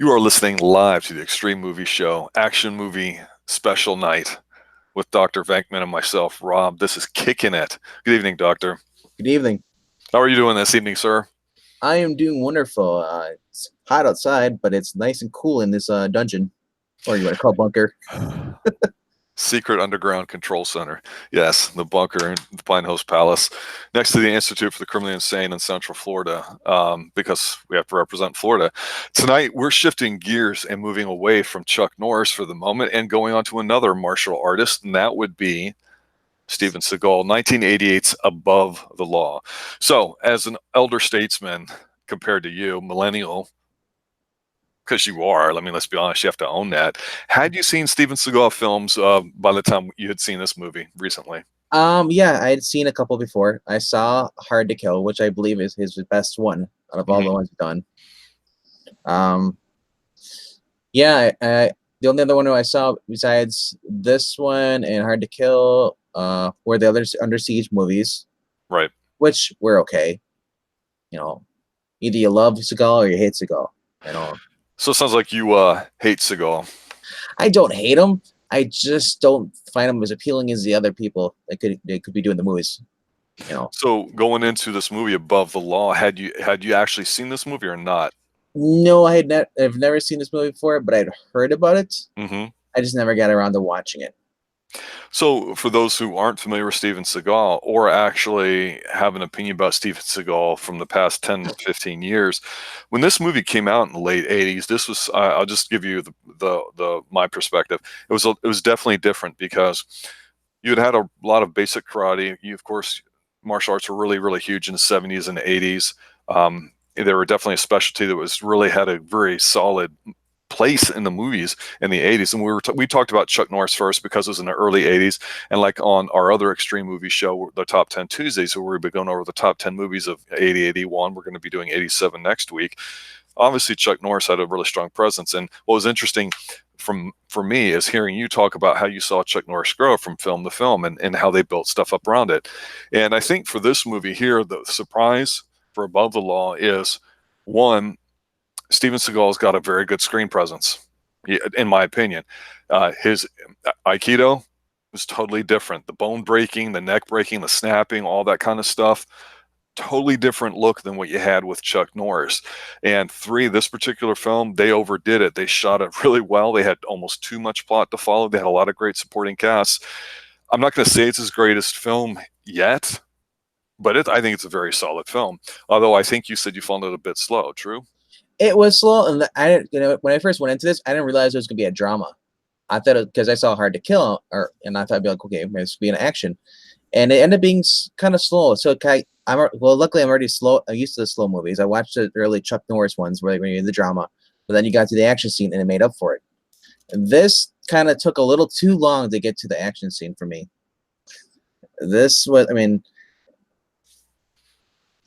You are listening live to the Xtreme Movie Show, action movie special night with Dr. Venkman and myself, Rob. This is Kickin' It. Good evening, Doctor. Good evening. How are you doing this evening, sir? I am doing wonderful. It's hot outside, but it's nice and cool in this dungeon, or you want to call bunker. Secret Underground Control Center. Yes, the bunker in the Pine Hills Palace, next to the Institute for the Criminally Insane in Central Florida, because we have to represent Florida. Tonight, we're shifting gears and moving away from Chuck Norris for the moment and going on to another martial artist, and that would be Steven Seagal, 1988's Above the Law. So, as an elder statesman compared to you, millennial, because you are, I mean, let's be honest, you have to own that. Had you seen Steven Seagal films by the time you had seen this movie recently? Yeah, I had seen a couple before. I saw Hard to Kill, which I believe is his best one out of all the ones done. Yeah, the only other one I saw besides this one and Hard to Kill were the other Under Siege movies, Right. which were okay. You know, either you love Seagal or you hate Seagal. You know, So it sounds like you hate Seagal. I don't hate him. I just don't find him as appealing as the other people that could be doing the movies. You know. So going into this movie Above the Law, had you actually seen this movie or not? No, I've never seen this movie before, but I'd heard about it. Mm-hmm. I just never got around to watching it. So for those who aren't familiar with Steven Seagal or actually have an opinion about Steven Seagal from the past 10 to 15 years, when this movie came out in the late 80s, this was, I'll just give you the my perspective. It was definitely different because you had a lot of basic karate. You, of course, martial arts were really, really huge in the 70s and the 80s. They were definitely a specialty that was really had a very solid place in the movies in the 80s. And we talked about Chuck Norris first because it was in the early 80s, and like on our other Xtreme movie show, the Top 10 Tuesdays, where we've been going over the top 10 movies of 80, 81. We're going to be doing 87 next week. Obviously Chuck Norris had a really strong presence, and what was interesting for me is hearing you talk about how you saw Chuck Norris grow from film to film and how they built stuff up around it. And I think for this movie here, the surprise for Above the Law is, one, Steven Seagal's got a very good screen presence, in my opinion. His Aikido was totally different. The bone breaking, the neck breaking, the snapping, all that kind of stuff, totally different look than what you had with Chuck Norris. And three, this particular film, they overdid it. They shot it really well. They had almost too much plot to follow. They had a lot of great supporting casts. I'm not going to say it's his greatest film yet, but I think it's a very solid film. Although I think you said you found it a bit slow. True? It was slow, and I didn't. When I first went into this, I didn't realize it was gonna be a drama. I thought because I saw Hard to Kill, and I thought it'd be like, okay, maybe it's be an action, and it ended up being kind of slow. So luckily I'm already slow. I'm used to the slow movies. I watched the early Chuck Norris ones where when you're in the drama, but then you got to the action scene and it made up for it. And this kind of took a little too long to get to the action scene for me. This was,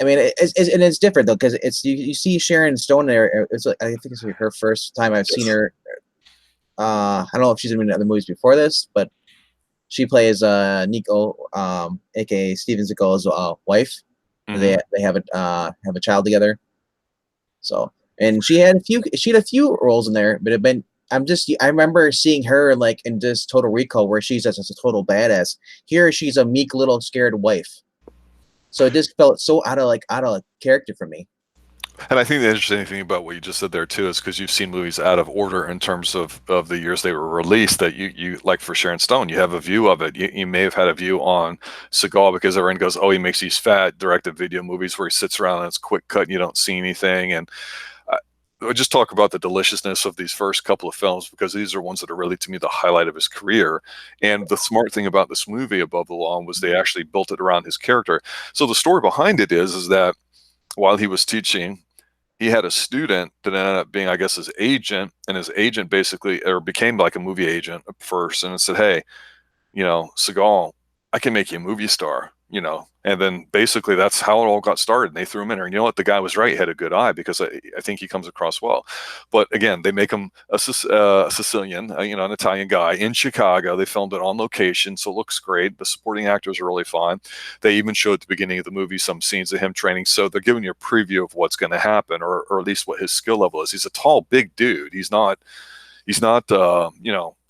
it's different though because it's you see Sharon Stone there. It's like, I think it's her first time I've seen her. I don't know if she's in other movies before this, but she plays Nico, aka Steven Seagal's wife. Mm-hmm. They have a child together. So, and she had a few roles in there, but I remember seeing her like in just Total Recall where she's just a total badass. Here she's a meek little scared wife. So it just felt so out of character for me. And I think the interesting thing about what you just said there too is because you've seen movies out of order in terms of the years they were released, that you like for Sharon Stone, you have a view of it. You may have had a view on Seagal because everyone goes, oh, he makes these fat direct-to-video movies where he sits around and it's quick cut and you don't see anything. And we'll just talk about the deliciousness of these first couple of films because these are ones that are really, to me, the highlight of his career. And the smart thing about this movie, Above the Law, was they actually built it around his character. So the story behind it is that while he was teaching, he had a student that ended up being, I guess, his agent, and his agent basically, or became like a movie agent first, and said, hey, Seagal, I can make you a movie star. and then basically that's how it all got started. And they threw him in there. And you know what? The guy was right. He had a good eye, because I think he comes across well. But again, they make him a Sicilian, an Italian guy in Chicago. They filmed it on location, so it looks great. The supporting actors are really fine. They even showed at the beginning of the movie some scenes of him training. So they're giving you a preview of what's going to happen, or at least what his skill level is. He's a tall, big dude. He's not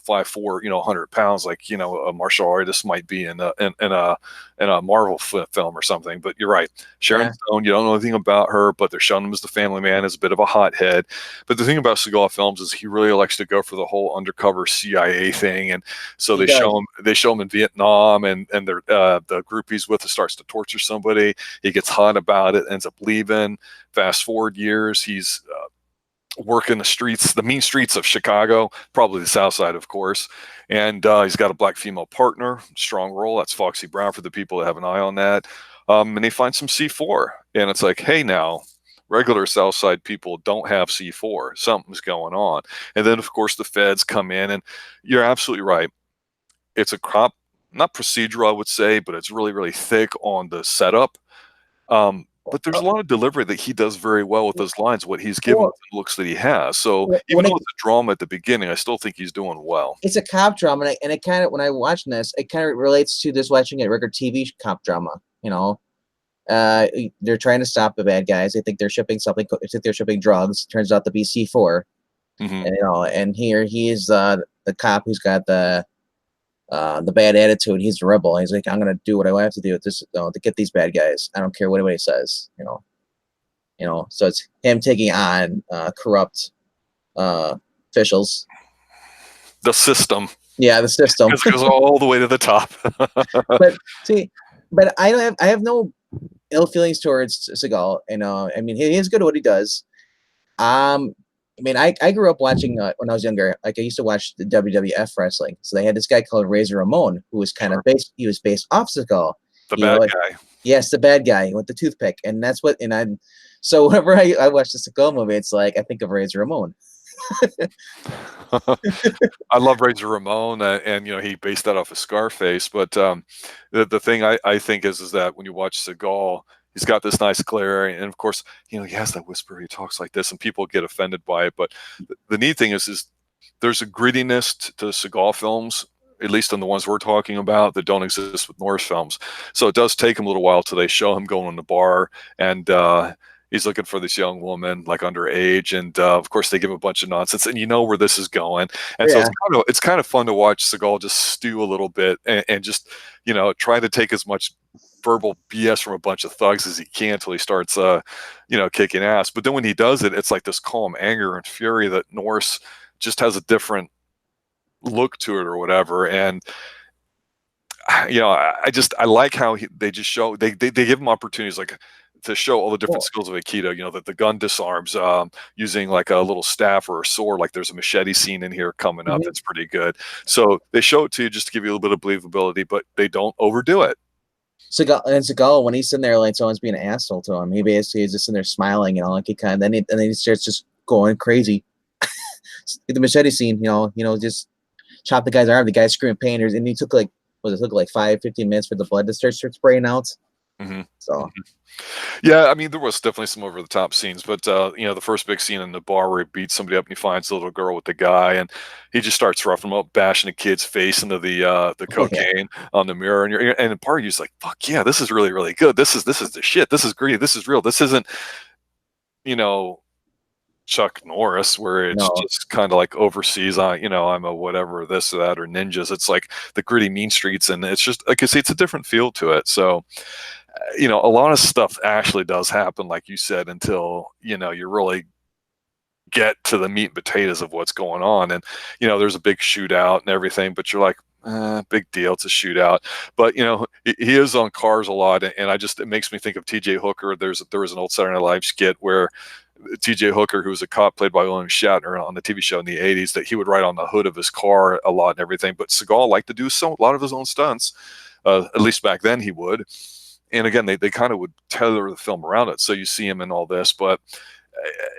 5'4", 100 pounds, like, a martial artist might be in a Marvel film or something. But you're right. Sharon Stone, you don't know anything about her, but they're showing him as the family man, as a bit of a hothead. But the thing about Seagal films is he really likes to go for the whole undercover CIA thing. And so they show him in Vietnam, and the group he's with starts to torture somebody. He gets hot about it, ends up leaving. Fast forward years, he's working the mean streets of Chicago, probably the South Side, of course. And he's got a black female partner, strong role. That's Foxy Brown for the people that have an eye on that. And he finds some C4, and it's like, hey, now regular South Side people don't have C4. Something's going on. And then, of course, the feds come in, and you're absolutely right. It's a cop, not procedural, I would say, but it's really, really thick on the setup. But there's a lot of delivery that he does very well with those lines, what he's given with the looks that he has. So even though it's a drama at the beginning, I still think he's doing well. It's a cop drama, and it kind of, when I watch this, it kind of relates to this watching a regular TV cop drama. They're trying to stop the bad guys. They think they're shipping something. They think they're shipping drugs. Turns out to be C4. And here he is, the cop who's got the bad attitude. He's the rebel. He's like, I'm gonna do what I have to do with this to get these bad guys. I don't care what anybody says. So it's him taking on corrupt officials. The system. Yeah, the system. It goes all the way to the top. but I have no ill feelings towards Seagal. I mean, he is good at what he does. I grew up watching when I was younger. Like, I used to watch the WWF wrestling. So they had this guy called Razor Ramon, who was kind of based. He was based off Seagal. The bad guy. Yes, the bad guy with the toothpick, and that's what. So whenever I watch the Seagal movie, it's like I think of Razor Ramon. I love Razor Ramon, and he based that off of Scarface. But the thing I think is that when you watch Seagal, he's got this nice glare, and of course, he has that whisper. He talks like this, and people get offended by it. But the neat thing is there's a grittiness to Seagal films, at least on the ones we're talking about, that don't exist with Norris films. So it does take him a little while till they show him going in the bar, and he's looking for this young woman, like underage, and of course they give him a bunch of nonsense, and you know where this is going. And so it's kind of fun to watch Seagal just stew a little bit and just try to take as much verbal BS from a bunch of thugs as he can until he starts kicking ass. But then when he does it, it's like this calm anger and fury that Norris just has a different look to it or whatever. And I like how they just show they give him opportunities, like to show all the different skills of Aikido, that the gun disarms using like a little staff or a sword. Like there's a machete scene in here coming up that's pretty good. So they show it to you just to give you a little bit of believability, but they don't overdo it. Seagal, when he's in there, like someone's being an asshole to him, he basically is just in there smiling, like he kind of, and then he starts just going crazy. The machete scene, just chop the guy's arm, the guy's screaming pain, and he took like 5-15 minutes for the blood to start spraying out. So yeah, I mean, there was definitely some over the top scenes, but the first big scene in the bar where he beats somebody up and he finds the little girl with the guy, and he just starts roughing him up, bashing the kid's face into the cocaine on the mirror, and part of you's like, fuck yeah, this is really, really good. This is the shit. This is gritty. This is real. This isn't Chuck Norris, where it's just kind of like overseas, I'm a whatever, this or that, or ninjas. It's like the gritty mean streets, and it's just, like I say, it's a different feel to it. So a lot of stuff actually does happen, like you said, until you really get to the meat and potatoes of what's going on. And there's a big shootout and everything, but you're like, big deal, it's a shootout. But he is on cars a lot, and it makes me think of TJ Hooker. There was an old Saturday Night Live skit where TJ Hooker, who was a cop played by William Shatner on the TV show in the 80s, that he would ride on the hood of his car a lot and everything. But Seagal liked to do a lot of his own stunts, at least back then he would. And again, they kind of would tether the film around it. So you see him in all this, but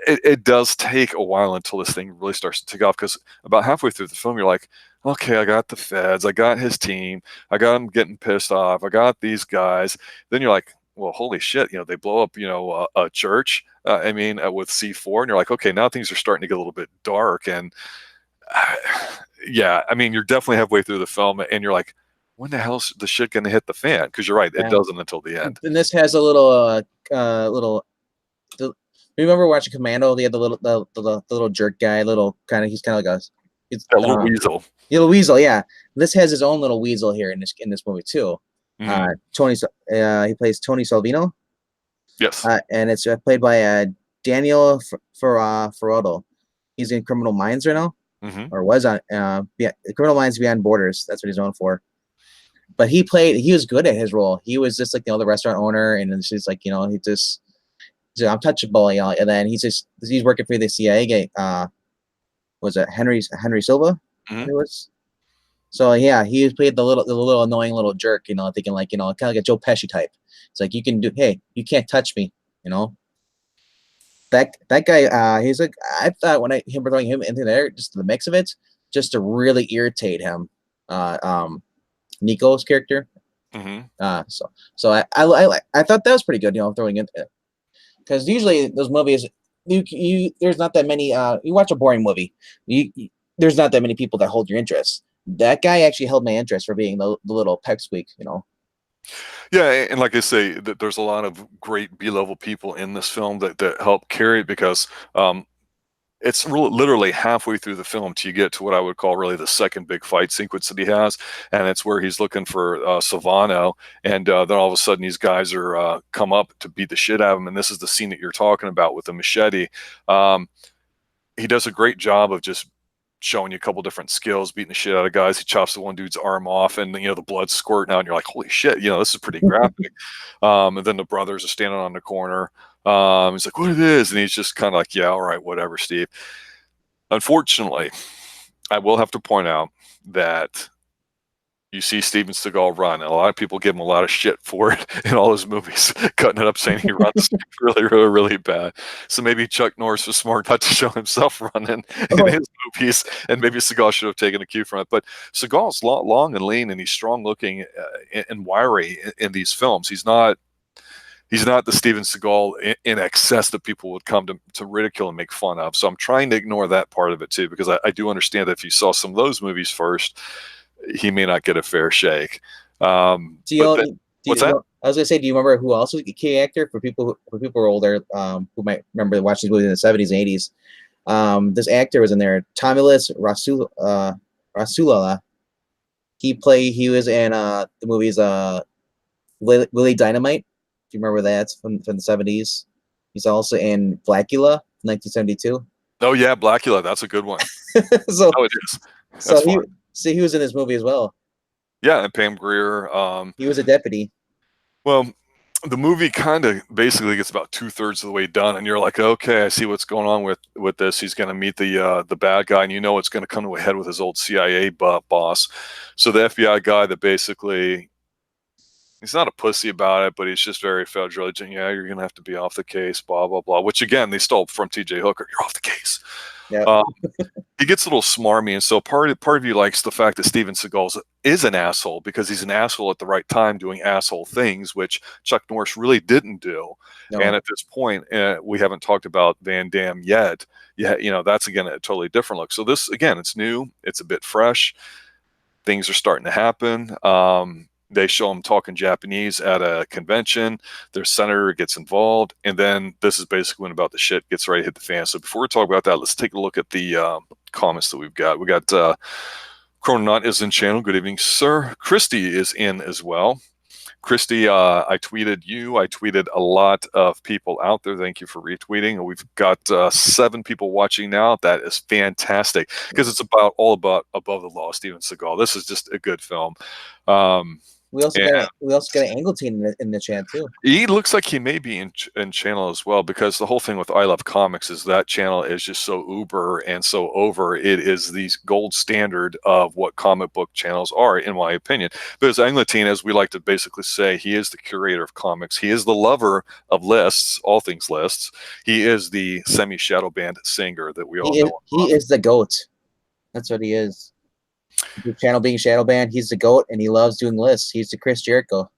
it does take a while until this thing really starts to take off, because about halfway through the film, you're like, okay, I got the feds, I got his team, I got him getting pissed off, I got these guys. Then you're like, well, holy shit, they blow up, a church. I mean, with C4, and you're like, okay, now things are starting to get a little bit dark, and uh, yeah, I mean, you're definitely halfway through the film, and you're like, when the hell's the shit gonna hit the fan? Because you're right, it Yeah. doesn't until the end. And this has a little. Remember watching Commando? They had the little jerk guy, he's kind of like That little weasel. Little weasel, yeah. This has his own little weasel here in this movie too. Mhm. He plays Tony Salvino, Yes. and it's played by Daniel Ferrotto. He's in Criminal Minds right now, Hmm. or was on Criminal Minds Beyond Borders. That's what he's known for. But he was good at his role. He was just like the restaurant owner, and it's just like he's untouchable, and then he's working for the CIA guy. Was it Henry Silva? Hmm. It was. So yeah, he played the little annoying little jerk, thinking like kind of like a Joe Pesci type. It's like you can't touch me, you know. That guy, he's like, I thought when him throwing him into there, just the mix of it, just to really irritate him. Nico's character. Hmm. I thought that was pretty good, throwing in, because usually those movies, there's not that many. You watch a boring movie, there's not that many people that hold your interest. That guy actually held my interest for being the little pipsqueak, Yeah, and like I say, that there's a lot of great B-level people in this film that help carry it, because it's literally halfway through the film till you get to what I would call really the second big fight sequence that he has, and it's where he's looking for Sabino, and then all of a sudden these guys are come up to beat the shit out of him, and this is the scene that you're talking about with the machete. Um, he does a great job of just showing you a couple different skills, beating the shit out of guys. He chops the one dude's arm off, and the blood's squirting out, and you're like, holy shit, this is pretty graphic. And then the brothers are standing on the corner. He's like, what it is? And he's just kind of like, yeah, all right, whatever, Steve. Unfortunately, I will have to point out that you see Steven Seagal run, and a lot of people give him a lot of shit for it in all his movies, cutting it up, saying he runs really, really, really bad. So maybe Chuck Norris was smart not to show himself running in his movies, and maybe Seagal should have taken a cue from it. But Seagal's long and lean, and he's strong looking and wiry in these films. He's not the Steven Seagal in excess that people would come to ridicule and make fun of. So I'm trying to ignore that part of it too, because I do understand that if you saw some of those movies first, he may not get a fair shake. What's that? I was gonna say, do you remember who else was a key actor for people who are older, who might remember watching these movies in the 70s and 80s? This actor was in there, Tomilis Rasulala. He was in the movies Lily Dynamite. Do you remember that from the 70s? He's also in Blackula, 1972. Oh yeah, Blackula. That's a good one. So it is. That's he was in this movie as well. Yeah, and Pam Grier. He was a deputy. Well, the movie kind of basically gets about 2/3 of the way done, and you're like, okay, I see what's going on with this. He's going to meet the bad guy, and it's going to come to a head with his old CIA boss. So the FBI guy that basically, he's not a pussy about it, but he's just very federal. Yeah, you're going to have to be off the case, blah, blah, blah, which again, they stole from TJ Hooker. You're off the case. Yeah. He gets a little smarmy, and so part of you likes the fact that Steven Seagal is an asshole, because he's an asshole at the right time doing asshole things, which Chuck Norris really didn't do. No. And at this point, we haven't talked about Van Damme yet. Yeah, that's again a totally different look. So this, again, it's new, it's a bit fresh. Things are starting to happen. They show him talking Japanese at a convention. Their senator gets involved, and then this is basically when about the shit gets ready to hit the fan. So before we talk about that, let's take a look at the comments that we've got. We got Chrononaut is in channel. Good evening, sir. Christy is in as well. Christy, I tweeted you. I tweeted a lot of people out there. Thank you for retweeting. We've got 7 people watching now. That is fantastic, because it's all about Above the Law, Steven Seagal. This is just a good film. We also got an Englentine in the chat too. He looks like he may be in channel as well, because the whole thing with I Love Comics is that channel is just so uber and so over. It is the gold standard of what comic book channels are, in my opinion. Because Englentine, as we like to basically say, he is the curator of comics. He is the lover of lists, all things lists. He is the semi-shadow band singer that we all know. He is the GOAT. That's what he is. The channel being shadow band, he's the GOAT, and he loves doing lists. He's the Chris Jericho.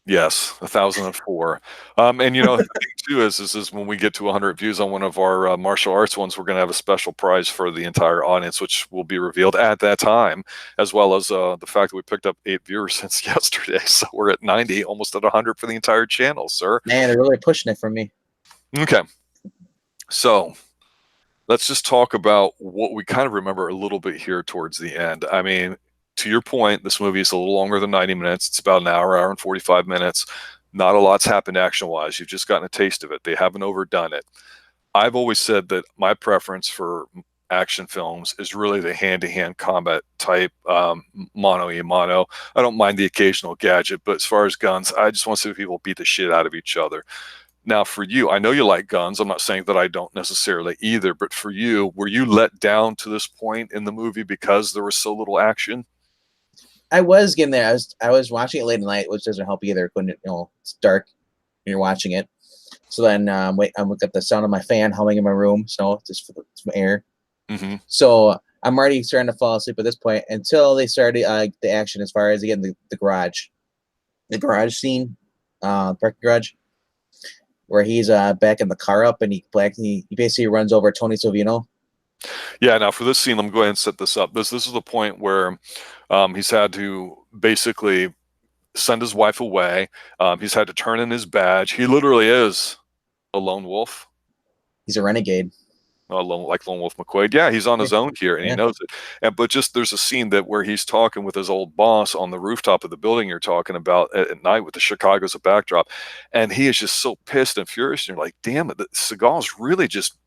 Yes, 1,004. And the thing too is when we get to 100 views on one of our martial arts ones, we're going to have a special prize for the entire audience, which will be revealed at that time, as well as the fact that we picked up 8 viewers since yesterday. So we're at 90, almost at 100 for the entire channel, sir. Man, they're really pushing it for me. Okay. So let's just talk about what we kind of remember a little bit here towards the end. I mean, to your point, this movie is a little longer than 90 minutes. It's about an hour and 45 minutes. Not a lot's happened action-wise. You've just gotten a taste of it. They haven't overdone it. I've always said that my preference for action films is really the hand-to-hand combat type, mano-a-mano. I don't mind the occasional gadget, but as far as guns, I just want to see people beat the shit out of each other. Now, for you, I know you like guns. I'm not saying that I don't necessarily either, but for you, were you let down to this point in the movie because there was so little action? I was getting there. I was watching it late at night, which doesn't help either when it's dark and you're watching it. So then I'm got the sound of my fan humming in my room, so just for some air. Mm-hmm. So I'm already starting to fall asleep at this point until they started the action as far as again the garage scene, parking garage, where he's backing the car up and he basically runs over Tony Savino. Yeah, now for this scene, let me go ahead and set this up. This is the point where he's had to basically send his wife away. He's had to turn in his badge. He literally is a lone wolf. He's a renegade. Like Lone Wolf McQuaid. Yeah, he's on his own here, and he knows it. But just there's a scene where he's talking with his old boss on the rooftop of the building you're talking about at night with the Chicago as a backdrop, and he is just so pissed and furious. And you're like, damn it, Seagal's really just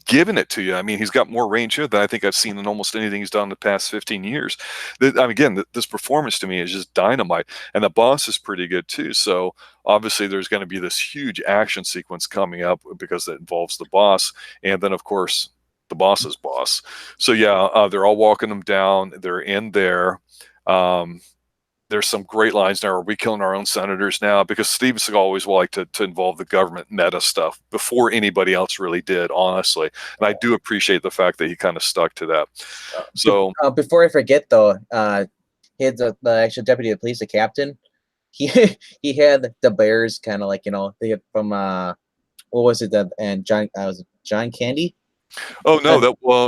giving it to you. I mean, he's got more range here than I think I've seen in almost anything he's done in the past 15 years. Again, this performance to me is just dynamite, and the boss is pretty good too. So obviously there's going to be this huge action sequence coming up because it involves the boss, and then of course the boss's boss. So yeah, they're all walking them down. They're in there. There's some great lines now. Are we killing our own senators now? Because Steven Seagal always liked to involve the government meta stuff before anybody else really did, honestly. And I do appreciate the fact that he kind of stuck to that. So before I forget, though, he had the actual deputy of police, the captain. He had the bears kind of like they had from what was it that and John was it John Candy? Oh no, that or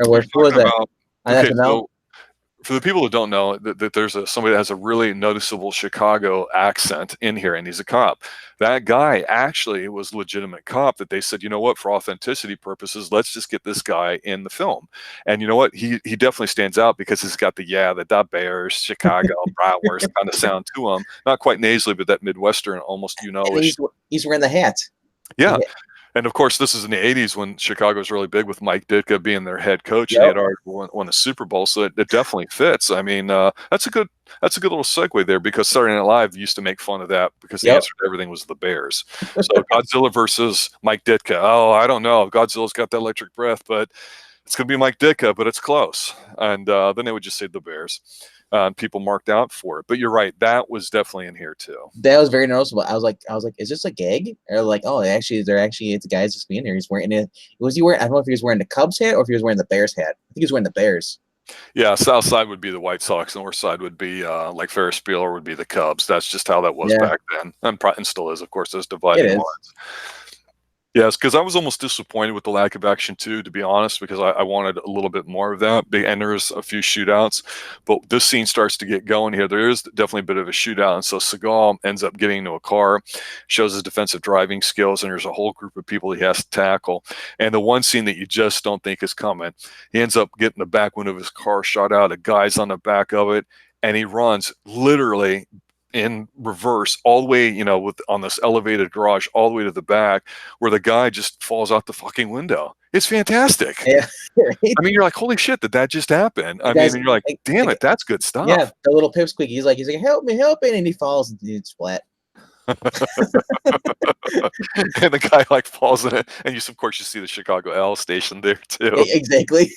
what was that? Okay, so for the people that don't know, that there's somebody that has a really noticeable Chicago accent in here, and he's a cop. That guy actually was a legitimate cop that they said, you know what, for authenticity purposes, let's just get this guy in the film. And you know what, he definitely stands out because he's got the Bears, Chicago, Bratwurst kind of sound to him. Not quite nasally, but that Midwestern, almost he's wearing the hat. Yeah. And of course, this is in the 80s when Chicago was really big with Mike Ditka being their head coach. Yep. And he had already won the Super Bowl, so it definitely fits. I mean, that's a good little segue there, because Saturday Night Live used to make fun of that because the answer to everything was the Bears. So Godzilla versus Mike Ditka. Oh, I don't know. Godzilla's got that electric breath, but it's going to be Mike Ditka, but it's close. And then they would just say the Bears. People marked out for it. But you're right, that was definitely in here too. That was very noticeable. I was like, is this a gag? Or like, oh, it's a guy's just being here. He's wearing it. Was he wearing? I don't know if he was wearing the Cubs hat or if he was wearing the Bears hat. I think he was wearing the Bears. Yeah, South side would be the White Sox, North side would be like Ferris Bueller would be the Cubs. That's just how that was back then, and still is, of course. Those dividing lines. Yes, because I was almost disappointed with the lack of action too, to be honest, because I wanted a little bit more of that. And there's a few shootouts, but this scene starts to get going here. There is definitely a bit of a shootout, and so Seagal ends up getting into a car, shows his defensive driving skills, and there's a whole group of people he has to tackle. And the one scene that you just don't think is coming, he ends up getting the back window of his car shot out. A guy's on the back of it, and he runs literally in reverse all the way, on this elevated garage all the way to the back, where the guy just falls out the fucking window. It's fantastic. Yeah, right? I mean, you're like, holy shit, did that just happen? I The mean, guy's and you're like, damn it, that's good yeah, stuff. the little pipsqueak. He's like, help me, and he falls and it's flat. And the guy like falls in it, and of course you see the Chicago L station there too. Exactly.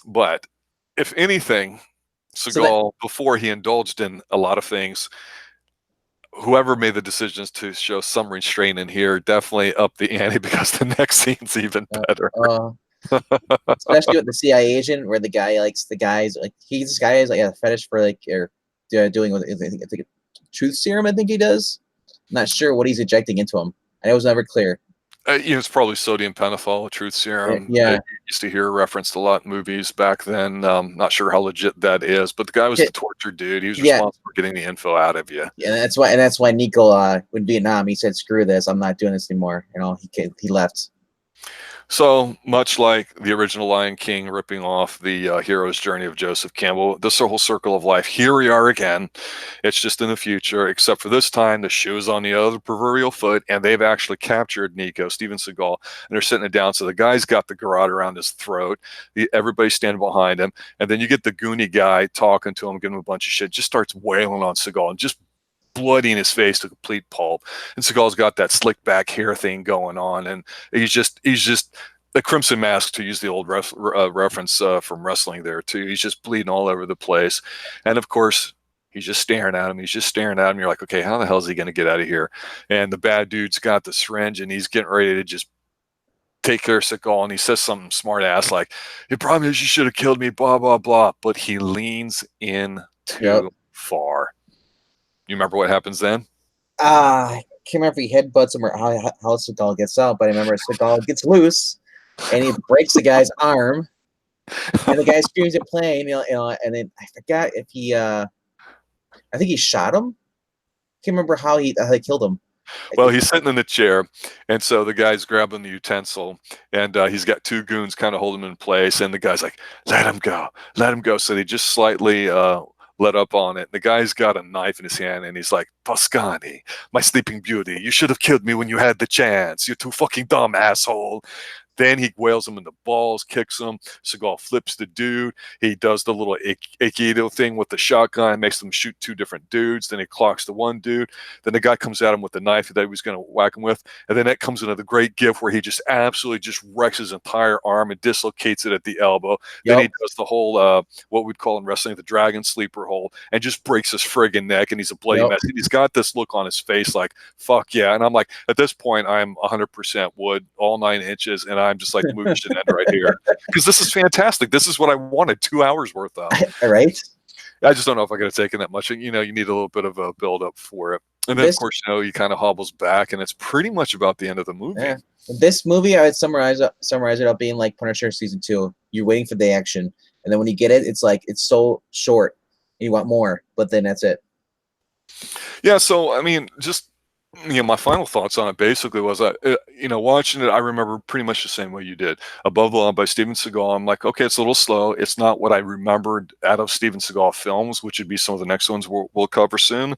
But if anything, So that Seagal, before he indulged in a lot of things, whoever made the decisions to show some restraint in here definitely upped the ante because the next scene's even better. uh, especially with the CIA agent, where the guy likes the guys like this guy has like a fetish for like or doing with I think a truth serum. I think he does. I'm not sure what he's injecting into him. I know it was never clear. It's probably sodium pentothal, truth serum. Yeah. You used to hear referenced a lot in movies back then. Not sure how legit that is, but the guy was the torture dude. He was responsible for getting the info out of you. Yeah, that's why Nico in Vietnam he said, "Screw this, I'm not doing this anymore." You know, he left. So much like the original Lion King ripping off the hero's journey of Joseph Campbell, this whole circle of life, here we are again. It's just in the future, except for this time, the shoe's on the other proverbial foot, and they've actually captured Nico, Steven Seagal, and they're sitting it down. So the guy's got the garrote around his throat. Everybody's standing behind him. And then you get the Goonie guy talking to him, giving him a bunch of shit, just starts wailing on Seagal and just blooding his face to complete pulp. And Seagal's got that slick back hair thing going on, and he's just the Crimson Mask, to use the old reference from wrestling there too. He's just bleeding all over the place, and of course he's just staring at him. He's just staring at him. You're like, okay, how the hell is he going to get out of here? And the bad dude's got the syringe, and he's getting ready to just take care of Seagal, and he says something smart ass like, "The problem is you should have killed me," blah blah blah. But he leans in too far. You remember what happens then? I can't remember if he headbutts him or how Seagal gets out, but I remember Seagal gets loose and he breaks the guy's arm, and the guy screams at plane, and then I forgot if he, I think he shot him. Can't remember how he killed him. Well, he's sitting in the chair, and so the guy's grabbing the utensil, and he's got two goons kind of holding him in place, and the guy's like, let him go, let him go. So they just slightly let up on it. The guy's got a knife in his hand, and he's like, Toscani, my sleeping beauty, you should have killed me when you had the chance. You're too fucking dumb, asshole. Then he wails him in the balls, kicks him. Seagal flips the dude. He does the little Aikido thing with the shotgun, makes them shoot two different dudes. Then he clocks the one dude. Then the guy comes at him with the knife that he was going to whack him with. And then that comes into the great gift where he just absolutely just wrecks his entire arm and dislocates it at the elbow. Then he does the whole, what we'd call in wrestling, the dragon sleeper hold, and just breaks his friggin' neck, and he's a bloody mess. And he's got this look on his face like, fuck yeah. And I'm like, at this point, I'm 100% wood, all 9 inches, and I'm just like, the movie should end right here, because this is fantastic. This is what I wanted, 2 hours worth of. Right. I just don't know if I could have taken that much. You need a little bit of a build up for it, and then of course, he kind of hobbles back, and it's pretty much about the end of the movie. Yeah. This movie, I would summarize it up being like Punisher season 2. You're waiting for the action, and then when you get it, it's like it's so short. You want more, but then that's it. Yeah. So I mean, just. My final thoughts on it basically was, watching it, I remember pretty much the same way you did. Above the Law by Steven Seagal. I'm like, okay, it's a little slow. It's not what I remembered out of Steven Seagal films, which would be some of the next ones we'll cover soon.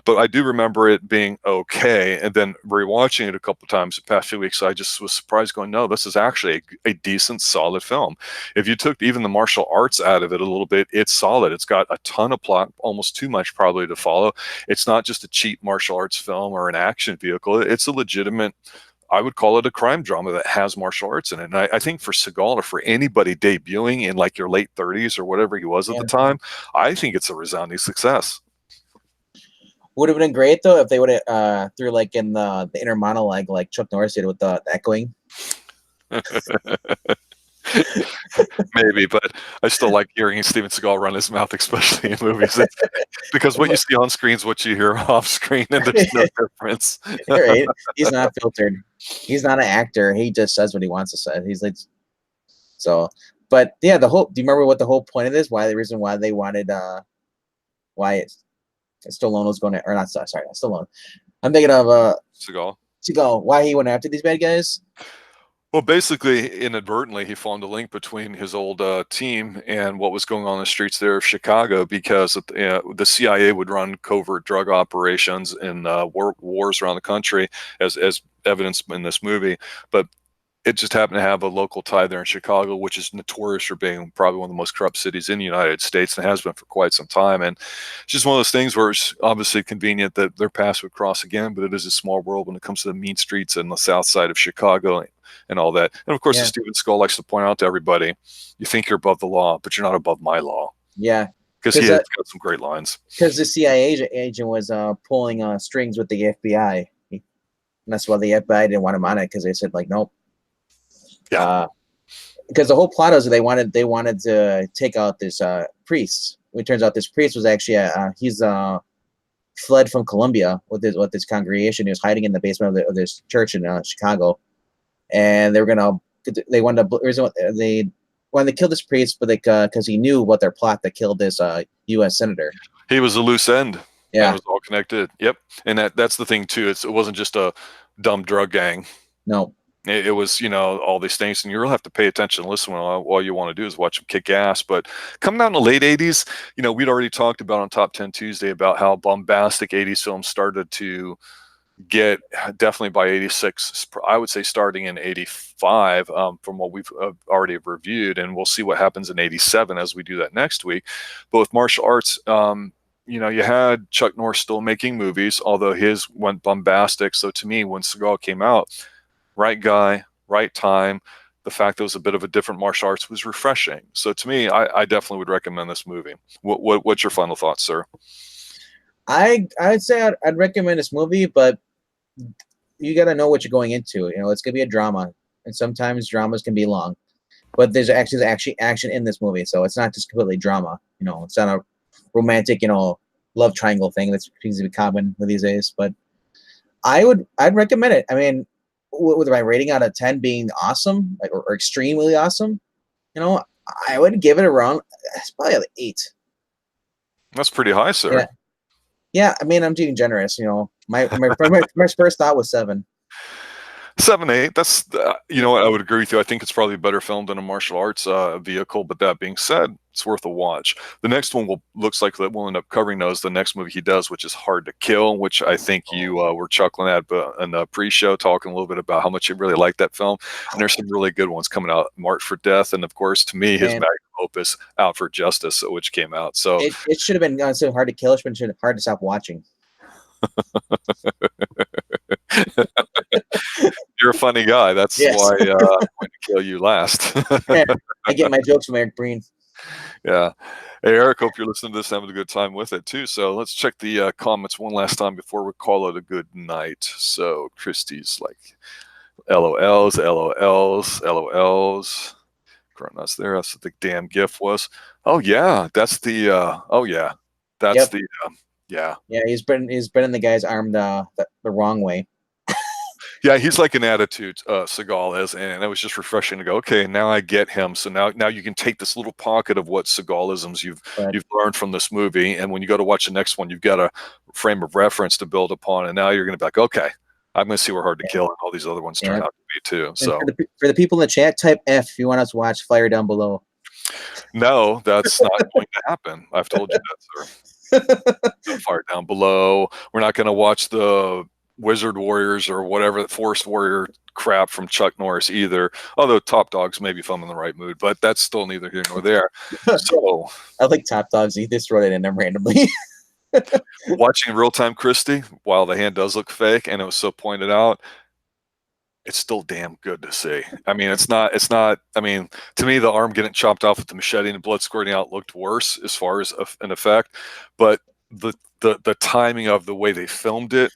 But I do remember it being okay. And then rewatching it a couple of times the past few weeks, I just was surprised going, no, this is actually a decent, solid film. If you took even the martial arts out of it a little bit, it's solid. It's got a ton of plot, almost too much probably to follow. It's not just a cheap martial arts film or an action vehicle. It's a legitimate, I would call it a crime drama that has martial arts in it. And I think for Seagal, or for anybody debuting in like your late 30s or whatever he was at the time, I think it's a resounding success. Would have been great though if they would have threw like in the inner monologue like Chuck Norris did with the echoing. Maybe, but I still like hearing Steven Seagal run his mouth, especially in movies, because what you see on screen is what you hear off screen, and there's no difference. Right? He's not filtered. He's not an actor. He just says what he wants to say. He's like, so. But yeah, do you remember what the whole point of this? The reason why they wanted why Stallone was going to, or not? Sorry, not Stallone. I'm thinking of Seagal. Why he went after these bad guys. Well, basically, inadvertently, he found a link between his old team and what was going on in the streets there of Chicago, because the CIA would run covert drug operations in wars around the country, as evidenced in this movie. But it just happened to have a local tie there in Chicago, which is notorious for being probably one of the most corrupt cities in the United States, and has been for quite some time. And it's just one of those things where it's obviously convenient that their paths would cross again, but it is a small world when it comes to the mean streets and the south side of Chicago and all that. And of course, Yeah. as Steven Seagal likes to point out to everybody, you think you're above the law, but you're not above my law. Yeah, Because he has got some great lines. because the CIA agent was pulling strings with the FBI. And that's why the FBI didn't want him on it, because they said like, nope. Yeah. Because the whole plot was they wanted to take out this priest. It turns out this priest was actually he's fled from Colombia with this congregation. He was hiding in the basement of this church in Chicago, and they wanted to kill this priest, but because he knew what their plot to kill this U.S. senator. He was a loose end. Yeah, it was all connected. Yep, and that's the thing too. It wasn't just a dumb drug gang. No. It was, all these things, and you really have to pay attention and listen when all you want to do is watch them kick ass. But coming out in the late 80s, we'd already talked about on Top 10 Tuesday about how bombastic 80s films started to get, definitely by 86, I would say starting in 85, from what we've already reviewed, and we'll see what happens in 87 as we do that next week. But with martial arts, you had Chuck Norris still making movies, although his went bombastic. So to me, when Seagal came out, right guy, right time. The fact that it was a bit of a different martial arts was refreshing. So to me, I definitely would recommend this movie. What's your final thoughts, sir? I'd say I'd recommend this movie, but you got to know what you're going into. It's gonna be a drama, and sometimes dramas can be long. But there's actually action in this movie, so it's not just completely drama. It's not a romantic, love triangle thing that's seems to be common these days. But I'd recommend it. I mean, with my rating out of 10 being awesome, or extremely awesome, I would give it around. It's probably like 8. That's pretty high, sir. Yeah. I mean, I'm being generous. My first thought was 7. 7, 8. That's what I would agree with you. I think it's probably better filmed than a martial arts vehicle. But that being said, it's worth a watch. The next one looks like that we'll end up covering those. The next movie he does, which is Hard to Kill, which I think you were chuckling at in the pre-show, talking a little bit about how much you really like that film. And there's some really good ones coming out. Marked for Death, and of course, to me, his magnum opus, Out for Justice, which came out. So it should have been so Hard to Kill. It's been hard to stop watching. You're a funny guy. That's why I'm going to kill you last. Yeah, I get my jokes from Eric Breen. Yeah. Hey, Eric, hope you're listening to this, having a good time with it, too. So let's check the comments one last time before we call it a good night. So Christy's like, LOLs, LOLs, LOLs. That's there. That's what the damn GIF was. Oh, yeah. That's the, That's the, yeah. Yeah, he's been in the guy's arm the wrong way. Yeah, he's like an attitude, Seagal is, and it was just refreshing to go, okay, now I get him. So now you can take this little pocket of what Seagalisms you've learned from this movie, and when you go to watch the next one, you've got a frame of reference to build upon, and now you're going to be like, okay, I'm going to see where Hard to Kill and all these other ones turn out to be too. So for the people in the chat, type F if you want us to watch Fire Down Below. No, that's not going to happen. I've told you that, sir. Fire Down Below. We're not going to watch the Wizard Warriors or whatever, the Forest Warrior crap from Chuck Norris either. Although Top Dogs maybe if I'm in the right mood, but that's still neither here nor there. So I like Top Dogs. He just wrote it in there randomly. Watching Real Time Christie, while the hand does look fake and it was so pointed out, it's still damn good to see. I mean, it's not, I mean, to me, the arm getting chopped off with the machete and the blood squirting out looked worse as far as an effect, but the timing of the way they filmed it,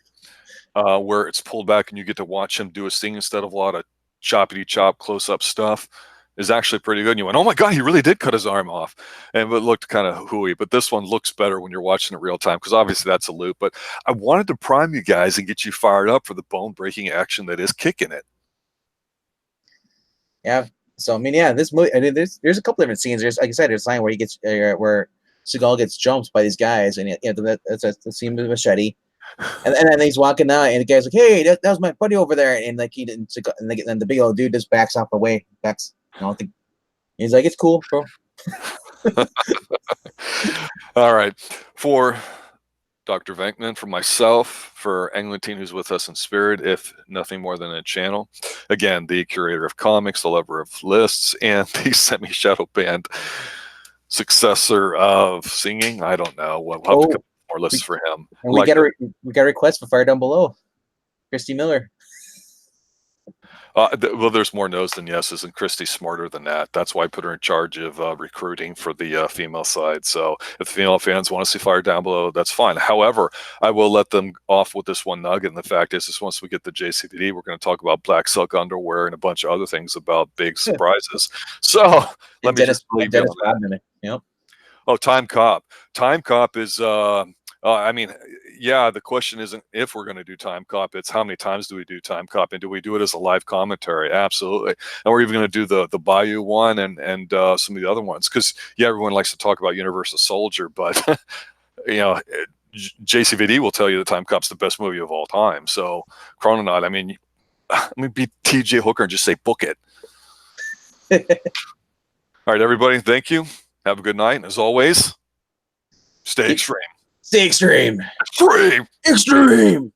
where it's pulled back and you get to watch him do his thing instead of a lot of choppity chop close up stuff, is actually pretty good. And you went, oh my God, he really did cut his arm off. And it looked kind of hooey, but this one looks better when you're watching it real time, because obviously that's a loop. But I wanted to prime you guys and get you fired up for the bone breaking action that is Kickin it. Yeah. So I mean, yeah, this movie. I mean, there's a couple different scenes. There's, like I said, there's a line where he gets where Seagal gets jumped by these guys, and that's a scene with a machete. And then he's walking out, and the guy's like, "Hey, that was my buddy over there," and like he didn't, and then the big old dude just backs off away. Backs, I don't think he's like, "It's cool, bro." All right, for Dr. Venkman, for myself, for Englentine, who's with us in spirit, if nothing more than a channel. Again, the curator of comics, the lover of lists, and the semi-shadow band successor of singing. I don't know. We'll have to come up with more lists for him. And we got a request for Fire Down Below. Christy Miller. Well, there's more no's than yeses, and Christy's smarter than that. That's why I put her in charge of recruiting for the female side. So if the female fans want to see Fire Down Below, that's fine. However, I will let them off with this one nugget, and the fact is once we get the JCVD, we're going to talk about black silk underwear and a bunch of other things about big surprises. So let me just leave you on that. Yep. Oh, Time Cop. Time Cop is... I mean, yeah, the question isn't if we're going to do Time Cop, it's how many times do we do Time Cop, and do we do it as a live commentary? Absolutely. And we're even going to do the Bayou one and some of the other ones, because, yeah, everyone likes to talk about Universal Soldier, but, you know, JCVD will tell you that Time Cop's the best movie of all time. So, Chrononaut, I mean, let me be TJ Hooker and just say book it. All right, everybody, thank you. Have a good night. And as always, stay extreme. Stay extreme. Extreme. Extreme.